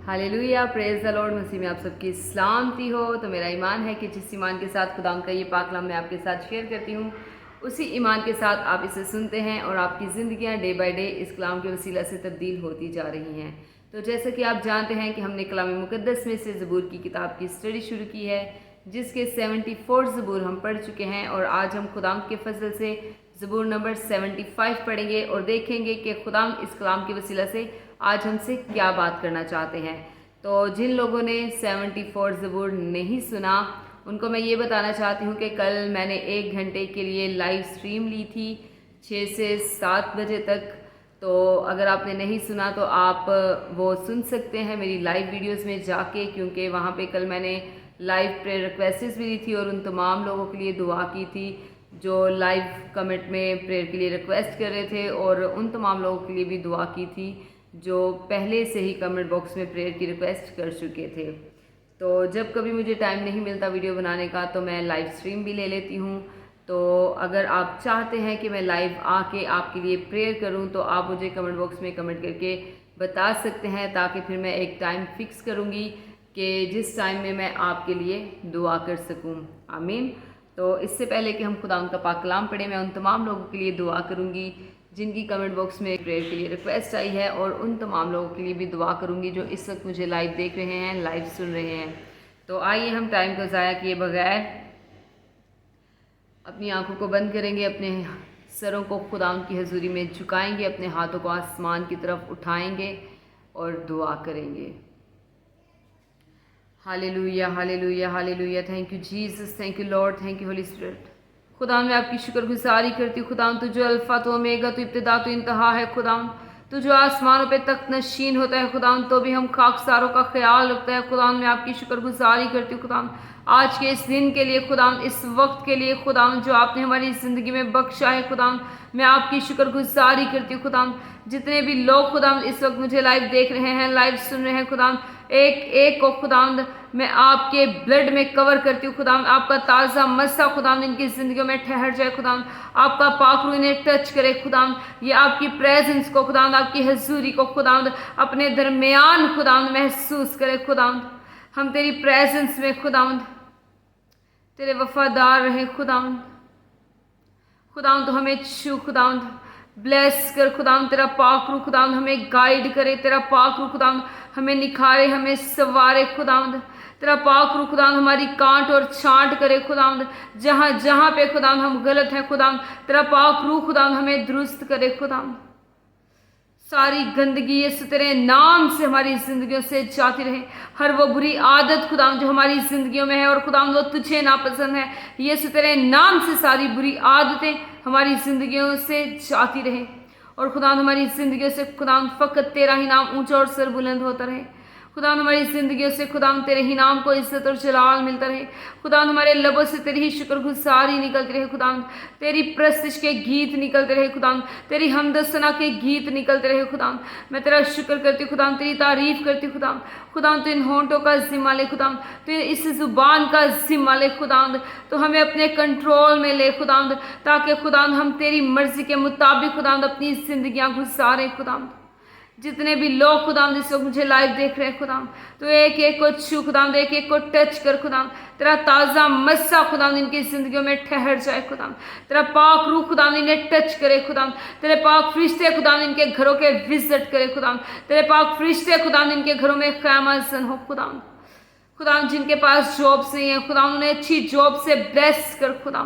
Hallelujah, praise the Lord. मसीह में आप सबकी सलामती हो। तो मेरा ईमान है कि जिस ईमान के साथ खुदा का ये पाक कलाम मैं आपके साथ शेयर करती हूँ, उसी ईमान के साथ आप इसे सुनते हैं और आपकी ज़िंदगियाँ डे बाय डे इस कलाम के वसीला से तब्दील होती जा रही हैं। तो जैसा कि आप जानते हैं कि हमने कलाम मुक़द्दस में से ज़बूर की किताब की स्टडी शुरू की है, जिसके 74 ज़बूर हम पढ़ चुके हैं और आज हम खुदाम के फजल से ज़बूर नंबर 75 पढ़ेंगे और देखेंगे कि खुदाम इस कलाम के वसीला से आज हमसे क्या बात करना चाहते हैं। तो जिन लोगों ने 74 ज़बूर नहीं सुना, उनको मैं ये बताना चाहती हूँ कि कल मैंने 1 घंटे के लिए लाइव स्ट्रीम ली थी 6 से 7 बजे तक। तो अगर आपने नहीं सुना तो आप वो सुन सकते हैं मेरी लाइव वीडियोस में जाके, क्योंकि वहाँ पे कल मैंने लाइव प्रेयर रिक्वेस्ट्स भी ली थी और उन तमाम लोगों के लिए दुआ की थी जो लाइव कमेंट में प्रेयर के लिए रिक्वेस्ट कर रहे थे, और उन तमाम लोगों के लिए भी दुआ की थी जो पहले से ही कमेंट बॉक्स में प्रेयर की रिक्वेस्ट कर चुके थे। तो जब कभी मुझे टाइम नहीं मिलता वीडियो बनाने का तो मैं लाइव स्ट्रीम भी ले लेती हूँ। तो अगर आप चाहते हैं कि मैं लाइव आके आपके लिए प्रेयर करूँ तो आप मुझे कमेंट बॉक्स में कमेंट करके बता सकते हैं, ताकि फिर मैं एक टाइम फिक्स करूँगी कि जिस टाइम में मैं आपके लिए दुआ कर सकूँ। आमीन। तो इससे पहले कि हम खुदा का पाक कलाम पढ़ें, मैं उन तमाम लोगों के लिए दुआ करूँगी जिनकी कमेंट बॉक्स में प्रेयर के लिए रिक्वेस्ट आई है, और उन तमाम लोगों के लिए भी दुआ करूँगी जो इस वक्त मुझे लाइव देख रहे हैं, लाइव सुन रहे हैं। तो आइए हम टाइम को ज़ाया किए बगैर अपनी आंखों को बंद करेंगे, अपने सरों को खुदा की हजूरी में झुकाएंगे, अपने हाथों को आसमान की तरफ उठाएंगे और दुआ करेंगे। Hallelujah, hallelujah, hallelujah. Thank you Jesus, thank you Lord, thank you Holi spirit. खुदा मैं आपकी शुक्रगुजारी करती हूँ। खुदा तू जो अल्फ़ा तो ओमेगा, तो इब्तिदा तो इंतहा है। खुदा तू जो आसमानों पे तख्त नशीन होता है, खुदा तो भी हम खाकसारों का ख्याल रखता है। खुदा मैं आपकी शुक्रगुजारी करती हूँ खुदा आज के इस दिन के लिए, खुदा इस वक्त के लिए, खुदा जो आपने हमारी ज़िंदगी में बख्शा है। खुदा मैं आपकी शुक्रगुजारी करती हूँ। खुदा जितने भी लोग खुदा इस वक्त मुझे लाइव देख रहे हैं, लाइव सुन रहे हैं, खुदा एक एक को खुदा मैं आपके ब्लड में कवर करती हूँ। खुदा आपका ताज़ा मस्सा खुदा इनकी ज़िंदगियों में ठहर जाए। खुदा आपका पाक रूह इन्हें टच करे। खुदा ये आपकी प्रेजेंस को, खुदा आपकी हजूरी को खुदा अपने दरमियान खुदा महसूस करे। खुदा हम तेरी प्रेजेंस में खुदा तेरे वफादार रहे। खुदा तो हमें छू, खुदा ब्लेस कर। खुदा तेरा पाक रूह खुदा हमें गाइड करे। तेरा पाक रूह खुदा हमें निखारे, हमें सवारे। खुदा तेरा पाक रूह खुदा हमारी कांट और छांट करे। खुदा जहाँ जहाँ पे खुदा हम गलत हैं, खुदा तेरा पाक रूह खुदा हमें दुरुस्त करे। खुदा सारी गंदगी यीशु तेरे नाम से हमारी जिंदगियों से जाती रहे। हर वो बुरी आदत खुदा जो हमारी जिंदगियों में है और खुदा वो तुझे नापसंद है, यीशु तेरे नाम से सारी बुरी आदतें हमारी जिंदगियों से जाती रहे, और खुदा हमारी जिंदगियों से खुदा फकत तेरा ही नाम ऊंचा और सर बुलंद होता रहे। खुदा हमारी जिंदगियों से खुदा तेरे ही नाम को इज्जत और जलाल मिलता रहे। खुदा हमारे लबों से तेरी ही शुक्रगुजारी निकलती रहे। खुदा तेरी प्रस्तिश के गीत निकलते रहे। खुदा तेरी हमदसना के गीत निकलते रहे। खुदा मैं तेरा शुक्र करती हूँ। खुदा तेरी तारीफ करती हूँ। खुदा तो इन होंठों का जिम्मा ले। खुदा तो इस जुबान का जिम्मा ले। खुदा तो हमें अपने कंट्रोल में ले। खुदा ताकि खुदा हम तेरी मर्जी के मुताबिक खुदा अपनी जिंदगियां गुजारें। खुदा जितने भी लोग खुदा जिस वक्त मुझे लाइव देख रहे हैं, खुदा तो एक एक को छू, खुदा एक एक को टच कर। खुदा तेरा ताज़ा मस्सा खुदा इनकी जिंदगियों में ठहर जाए। खुदा तेरा पाक रूह खुदा इन्हें टच करे। खुदा तेरे पाक फरिश्ते खुदा इनके घरों के विजिट करे। खुदा तेरे पाक फरिश्ते खुदा इनके घरों में क़यामत हो। खुदा जिनके पास जॉब्स नहीं है, खुदा उन्हें अच्छी जॉब से ब्लेस कर। खुदा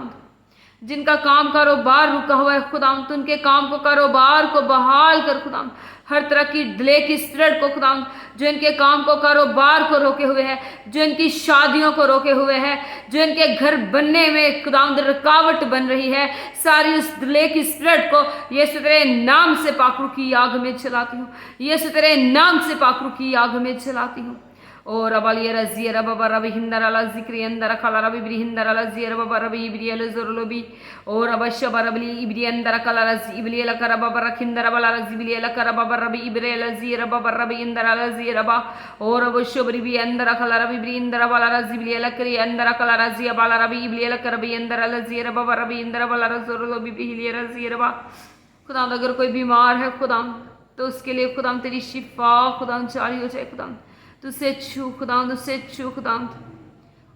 जिनका काम कारोबार रुका हुआ है, खुदा तो उनके काम को, कारोबार को बहाल कर। खुदा हर तरह की डिले की स्पिरिट को खुदा जो इनके काम को, कारोबार को रोके हुए है, जो इनकी शादियों को रोके हुए है, जो इनके घर बनने में खुदा रुकावट बन रही है, सारी उस डिले की स्पिरिट को यीशु तेरे नाम से पाखरू की आग में जलाती हूँ। यीशु तेरे नाम से पाखरू की आग में जलाती हूँ। और अबालिया रज़िया रबा रबी हिंदर अला जिक्री अंदर खला रबी ब्री हिंदर अला ज़िया रबा रबी इब्री अल ज़ुरलोबी और अबश्य बरबली इब्री अंदर खला रज़ इब्ली अल करबा बरखिंदर अबला रज़ इब्ली अल करबा बरबी इब्रे अल ज़िया रबा रबी इंदर अल ज़िया रबा और अबश्य बरबी अंदर खला रबी ब्री इंदर अबला रज़ इब्ली अल करी अंदर खला रज़िया बाला रबी इब्ली अल करबी अंदर अल ज़िया रबा रबी इंदर अबला रज़ ज़ुरलोबी बिहिली रज़िया रबा। खुदा अगर कोई बीमार है खुदा तो उसके लिए खुदा तेरी शिफा खुदा जारी हो जाए। खुदा तो उसे छू खुदावंद, उसे छू खुदावंद,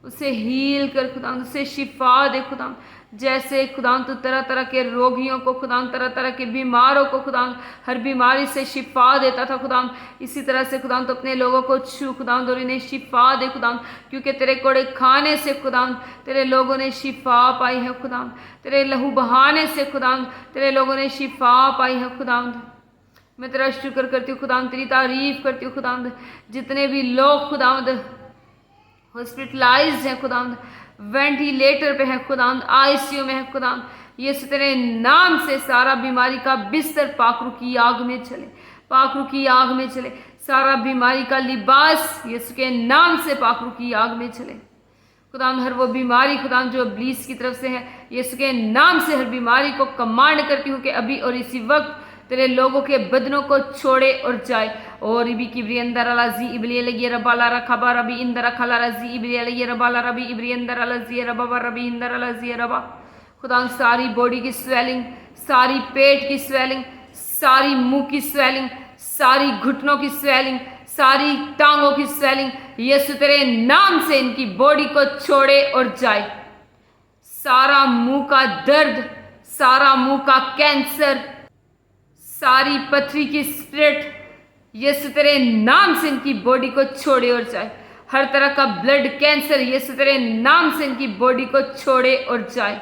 उसे हील कर खुदावंद, उसे शिफा दे खुदावंद। जैसे खुदावंद तू तरह तरह के रोगियों को खुदावंद, तरह तरह के बीमारों को खुदावंद हर बीमारी से शिफा देता था खुदावंद, इसी तरह से खुदावंद तो अपने लोगों को छू खुदावंद और इन्हें शिफा दे खुदावंद, क्योंकि तेरे कोड़े खाने से खुदावंद तेरे लोगों ने शिफा पाई है खुदावंद, तेरे लहू बहाने से खुदावंद तेरे लोगों ने शिफा पाई है खुदावंद। मैं तेरा शुक्र करती हूँ खुदावंद, तेरी तारीफ करती हूँ खुदावंद। जितने भी लोग खुदावंद हॉस्पिटलाइज्ड है खुदावंद, वेंटिलेटर पे है खुदावंद, आईसीयू में है खुदावंद, यीशु तेरे नाम से सारा बीमारी का बिस्तर पाखरू की आग में चले, पाखरू की आग में चले। सारा बीमारी का लिबास यीशु के नाम से पाखरू की आग में चले खुदावंद। हर वो बीमारी खुदावंद जो इब्लीस की तरफ से है, यीशु के नाम से हर बीमारी को कमांड करती हूँ कि अभी और इसी वक्त तेरे लोगों के बदनों को छोड़े और जाए। और इबी किबरी अंदर अलाजी इबली लगी रबाला रखबा रबी इंदर खला रजी इबली लगी रबाला रबी इबरी अंदर अलाजी रबा रबी इंदर अलाजी रबा। खुदा सारी बॉडी की स्वेलिंग, सारी पेट की स्वेलिंग, सारी मुंह की स्वेलिंग, सारी घुटनों की स्वेलिंग, सारी टांगों की स्वेलिंग, यीशु तेरे नाम से इनकी बॉडी को छोड़े और जाए। सारा मुंह का दर्द, सारा मुंह का कैंसर, सारी पथरी की स्प्लिट, यीशु तेरे नाम से इनकी बॉडी को छोड़े और जाए। हर तरह का ब्लड कैंसर, यीशु तेरे नाम से इनकी बॉडी को छोड़े और जाए।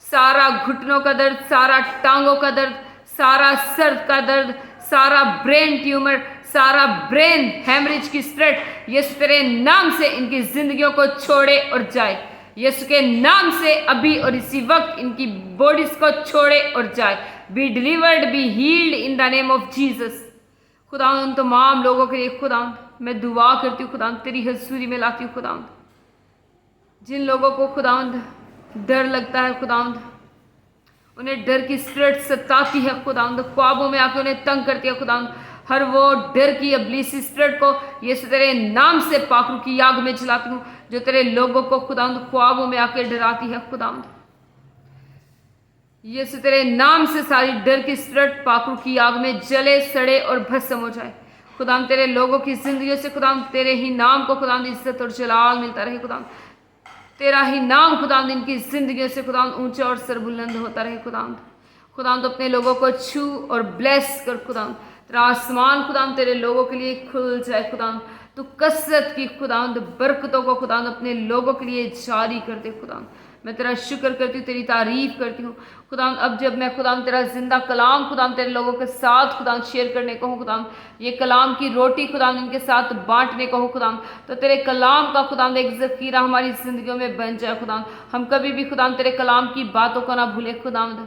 सारा घुटनों का दर्द, सारा टांगों का दर्द, सारा सर का दर्द, सारा ब्रेन ट्यूमर, सारा ब्रेन हेमरेज की स्प्रेड, यीशु तेरे नाम से इनकी जिंदगियों को छोड़े और जाए। यीशु के नाम से अभी और इसी वक्त इनकी बॉडीज को छोड़े और जाए। Be delivered, be healed in the name of Jesus. खुदावंद उन तमाम लोगों के लिए खुदावंद मैं दुआ करती हूँ खुदावंद, तेरी हजूरी में लाती हूँ खुदावंद। जिन लोगों को खुदावंद डर लगता है खुदावंद, उन्हें डर की स्पिरिट सताती है खुदावंद, ख्वाबों में आके उन्हें तंग करती है खुदावंद, हर वो डर की इब्लीसी स्पिरिट को यीशु तेरे नाम से पाखरू की आग में जलाती हूँ, जो तेरे लोगों को खुदावंद ख्वाबों में आके डराती है खुदावंद। यीशु तेरे नाम से सारी डर की स्पिरिट पाखरू की आग में जले, सड़े और भस्म हो जाए खुदावंद। तेरे लोगों की जिंदगी से खुदावंद तेरे ही नाम को खुदावंद इज्जत और जलाल मिलता रहे खुदावंद। तेरा ही नाम खुदावंद इनकी जिंदगी से खुदावंद ऊंचा और सरबुलंद होता रहे खुदावंद। खुदावंद अपने लोगों को छू और ब्लेस कर खुदावंद। तेरा आसमान खुदावंद तेरे लोगों के लिए खुल जाए खुदावंद। तू कसरत की खुदावंद बरकतों को खुदावंद अपने लोगों के लिए जारी कर दे खुदावंद। मैं तेरा शुक्र करती हूँ, तेरी तारीफ करती हूँ खुदावंद। अब जब मैं खुदावंद तेरा जिंदा कलाम खुदावंद तेरे लोगों के साथ खुदावंद शेयर करने को हूँ खुदावंद, ये कलाम की रोटी खुदावंद इनके साथ बांटने को हूँ खुदावंद, तो तेरे कलाम का खुदावंद एक ज़खीरा हमारी जिंदगियों में बन जाए खुदावंद। हम कभी भी खुदावंद तेरे कलाम की बातों को ना भूले खुदावंद,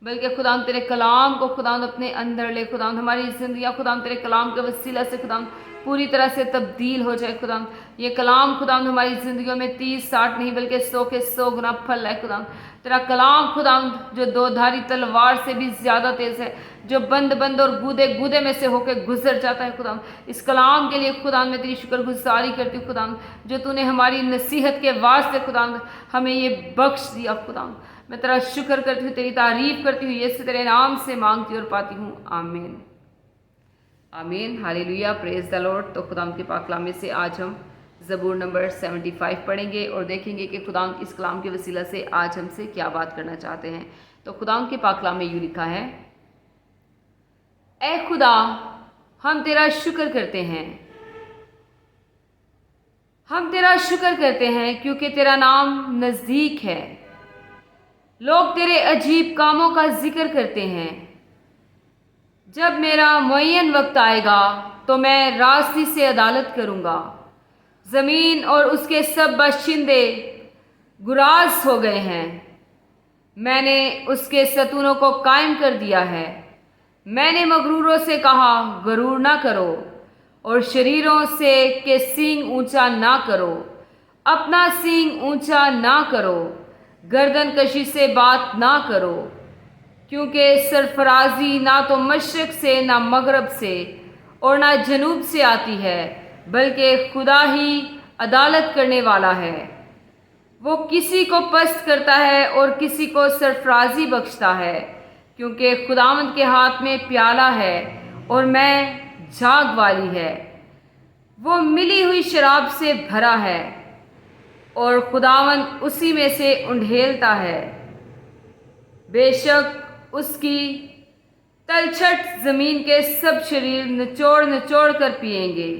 बल्कि खुदावंद तेरे कलाम को खुदावंद अपने अंदर ले खुदावंद। हमारी जिंदगियाँ खुदावंद तेरे कलाम के वसीला से खुदावंद पूरी तरह से तब्दील हो जाए खुदावंद। ये कलाम खुदावंद हमारी जिंदगियों में 30-60 नहीं बल्कि 100 के 100 गुना फल है खुदावंद। तेरा कलाम खुदावंद जो दो-धारी तलवार से भी ज्यादा तेज है, जो बंद बंद और गूदे गूदे में से होकर गुजर जाता है खुदावंद। इस कलाम के लिए खुदावंद मैं तेरी शुक्रगुजारी करती हूँ खुदावंद, जो तूने हमारी नसीहत के वास्ते खुदावंद हमें ये बख्श दिया खुदावंद। मैं तेरा शुक्र करती हूँ, तेरी तारीफ करती हूँ, यीशु तेरे नाम से मांगती और पाती हूँ, आमीन आमीन हालेलुया, प्रेज द लॉर्ड। तो खुदावंद के पाक कलाम में से आज हम ज़बूर नंबर 75 पढ़ेंगे और देखेंगे कि खुदावंद इस कलाम के वसीला से आज हमसे क्या बात करना चाहते हैं। तो खुदावंद के पाक कलाम में यूँ लिखा है, ऐ खुदा हम तेरा शुक्र करते हैं, हम तेरा शुक्र करते हैं क्योंकि तेरा नाम नज़दीक है। लोग तेरे अजीब कामों का जिक्र करते हैं। जब मेरा मुअय्यन वक्त आएगा तो मैं रास्ती से अदालत करूँगा। ज़मीन और उसके सब बाशिंदे गुराज हो गए हैं। मैंने उसके सतूनों को कायम कर दिया है। मैंने मगरूरों से कहा गरूर ना करो, और शरीरों से के सींग ऊंचा ना करो, अपना सींग ऊंचा ना करो, गर्दन कशी से बात ना करो, क्योंकि सरफराजी ना तो मशरक से ना मगरब से और ना जनूब से आती है, बल्कि खुदा ही अदालत करने वाला है। वो किसी को पस्त करता है और किसी को सरफराजी बख्शता है, क्योंकि खुदावंद के हाथ में प्याला है और मैं झाग वाली है। वो मिली हुई शराब से भरा है और खुदावन उसी में से उंडेलता है। बेशक उसकी तलछट ज़मीन के सब शरीर निचोड़ निचोड़ कर पिएंगे,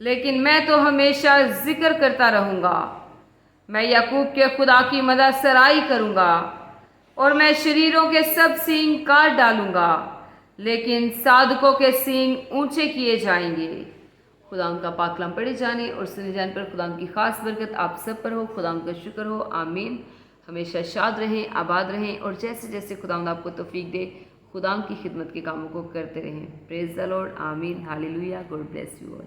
लेकिन मैं तो हमेशा जिक्र करता रहूँगा। मैं याकूब के खुदा की मदद सराई करूँगा और मैं शरीरों के सब सींग काट डालूँगा, लेकिन साधकों के सींग ऊंचे किए जाएंगे। खुदा उनका पाक कलाम पढ़े जाने और सुने जाने पर खुदा की खास बरकत आप सब पर हो। खुदा का शुक्र हो। आमीन। हमेशा शाद रहें, आबाद रहें और जैसे जैसे खुदा आपको तौफीक दे, खुदा की खिदमत के कामों को करते रहें। Praise the Lord. आमीन। Hallelujah. God bless you all.